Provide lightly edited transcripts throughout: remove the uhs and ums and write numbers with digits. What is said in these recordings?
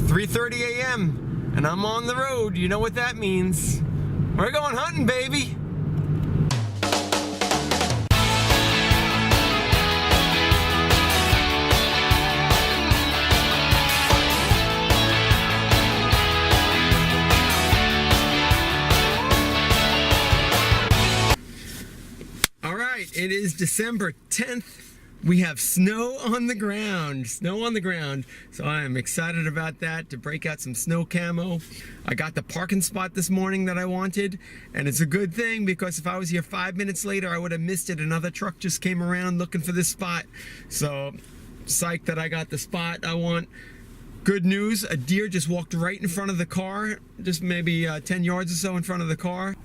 3:30 a.m. and I'm on the road. You know what that means. We're going hunting, baby. All right, it is December 10th. We have snow on the ground, so I am excited about that, to break out some snow camo. I got the parking spot this morning that I wanted, and it's a good thing because if I was here 5 minutes later, I would have missed it. Another truck just came around looking for this spot, so psyched that I got the spot I want. Good news, a deer just walked right in front of the car, just maybe 10 yards or so in front of the car.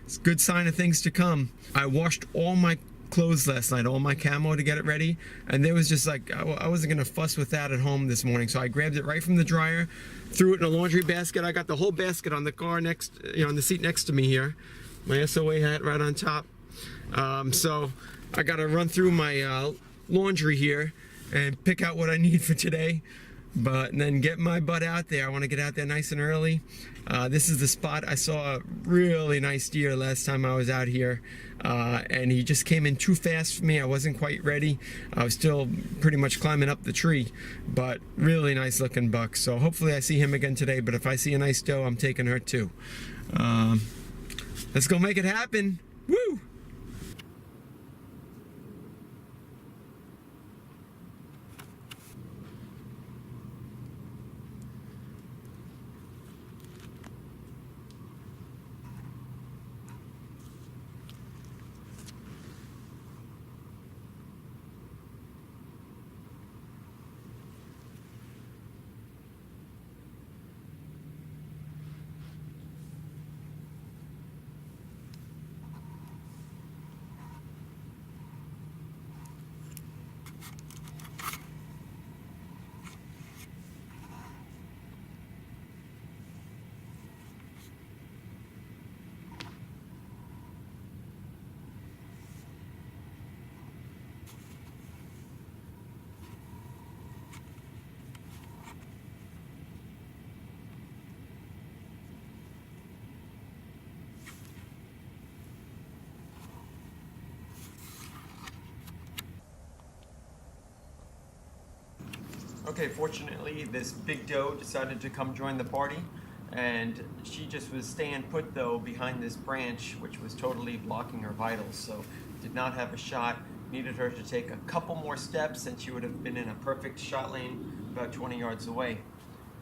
It's a good sign of things to come. I washed all my clothes last night, all my camo to get it ready, and there was just like, I wasn't gonna fuss with that at home this morning, so I grabbed it right from the dryer, threw it in a laundry basket. I got the whole basket on the car next, on the seat next to me here. My SOA hat right on top. So I gotta run through my laundry here and pick out what I need for today. And then get my butt out there. I want to get out there nice and early. This is the spot. I saw a really nice deer last time I was out here, and he just came in too fast for me. I wasn't quite ready. I was still pretty much climbing up the tree, but really nice looking buck. So hopefully I see him again today, but if I see a nice doe, I'm taking her too. Let's go make it happen. Woo! Okay, fortunately, this big doe decided to come join the party, and she just was staying put though behind this branch, which was totally blocking her vitals, so did not have a shot. Needed her to take a couple more steps and she would have been in a perfect shot lane about 20 yards away.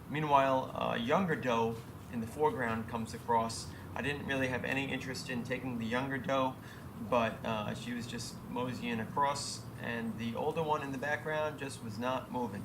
Meanwhile, a younger doe in the foreground comes across. I didn't really have any interest in taking the younger doe, but she was just moseying across, and the older one in the background just was not moving.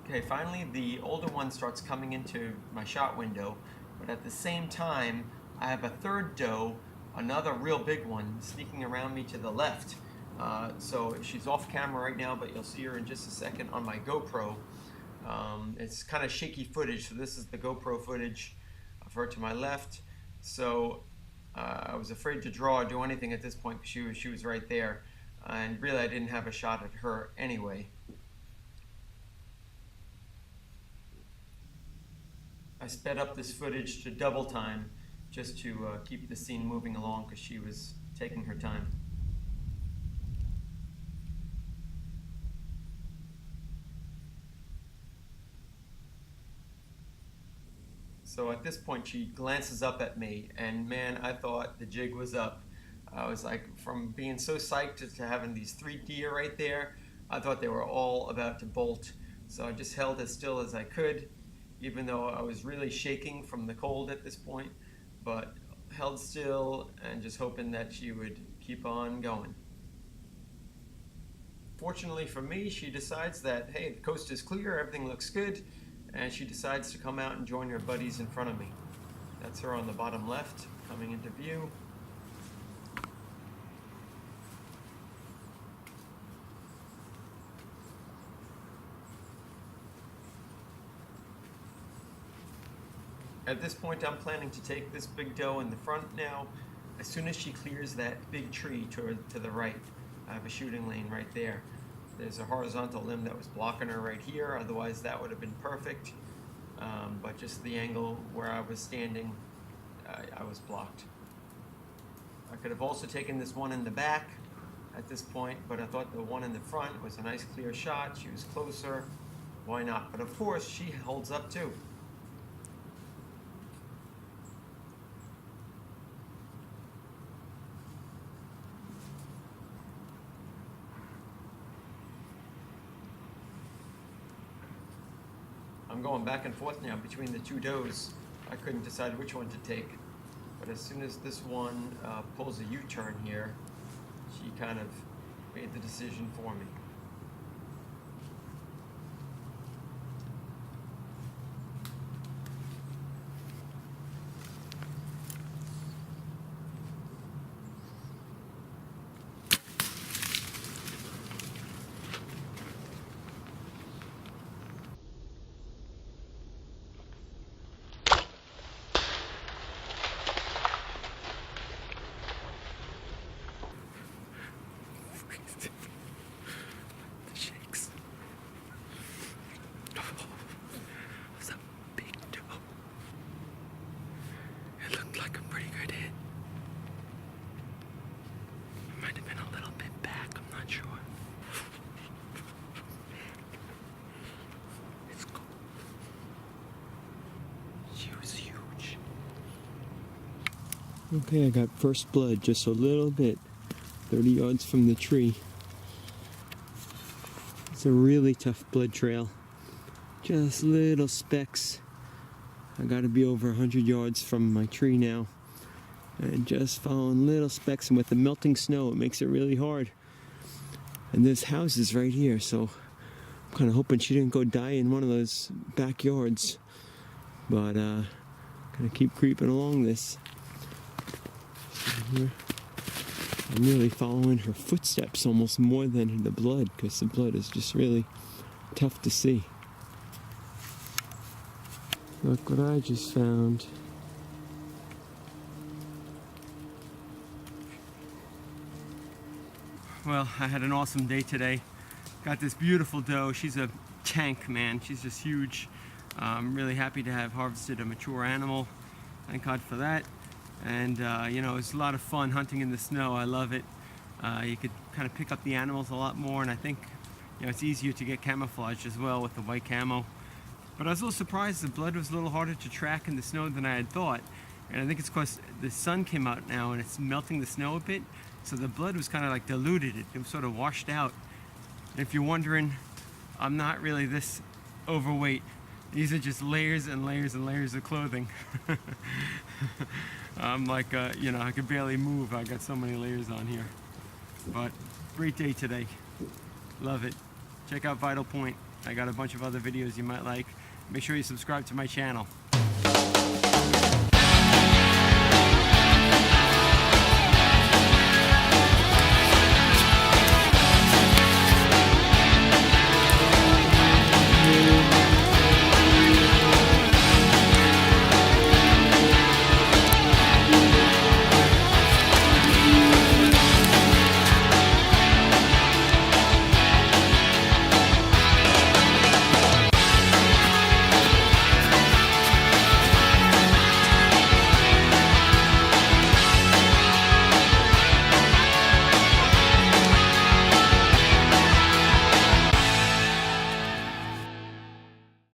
Okay, finally the older one starts coming into my shot window, but at the same time I have a third doe, another real big one, sneaking around me to the left. So she's off camera right now, but you'll see her in just a second on my GoPro. It's kind of shaky footage, so this is the GoPro footage of her to my left. So I was afraid to draw or do anything at this point because she was right there, and really I didn't have a shot at her anyway. I sped up this footage to double time just to keep the scene moving along because she was taking her time. So at this point she glances up at me, and man, I thought the jig was up. I was like, from being so psyched to having these 3 deer right there, I thought they were all about to bolt. So I just held as still as I could, even though I was really shaking from the cold at this point, but held still and just hoping that she would keep on going. Fortunately for me, she decides that, hey, the coast is clear, everything looks good, and she decides to come out and join her buddies in front of me. That's her on the bottom left, coming into view. At this point, I'm planning to take this big doe in the front now. As soon as she clears that big tree to the right, I have a shooting lane right there. There's a horizontal limb that was blocking her right here, otherwise that would have been perfect. But just the angle where I was standing, I was blocked. I could have also taken this one in the back at this point, but I thought the one in the front was a nice clear shot. She was closer. Why not? But of course, she holds up too. I'm going back and forth now between the 2 does. I couldn't decide which one to take, but as soon as this one pulls a U-turn here, she kind of made the decision for me. The shakes. Oh, it was a big doe. It looked like a pretty good hit. It might have been a little bit back, I'm not sure. It's cool. She was huge. Okay, I got first blood just a little bit. 30 yards from the tree. It's a really tough blood trail. Just little specks. I gotta be over 100 yards from my tree now. And just following little specks, and with the melting snow it makes it really hard. And this house is right here, so I'm kinda hoping she didn't go die in one of those backyards. But gonna keep creeping along this. Here. I'm really following her footsteps almost more than the blood, because the blood is just really tough to see. Look what I just found. Well, I had an awesome day today. Got this beautiful doe. She's a tank, man. She's just huge. I'm really happy to have harvested a mature animal. Thank God for that. And you know, it's a lot of fun hunting in the snow. I love it. You could kind of pick up the animals a lot more, and I think, you know, it's easier to get camouflaged as well with the white camo. But I was a little surprised the blood was a little harder to track in the snow than I had thought. And I think it's because the sun came out now and it's melting the snow a bit, so the blood was kind of like diluted. It was sort of washed out. And if you're wondering, I'm not really this overweight. These are just layers and layers and layers of clothing. I'm like, you know, I could barely move. I got so many layers on here. But great day today. Love it. Check out Vital Point. I got a bunch of other videos you might like. Make sure you subscribe to my channel.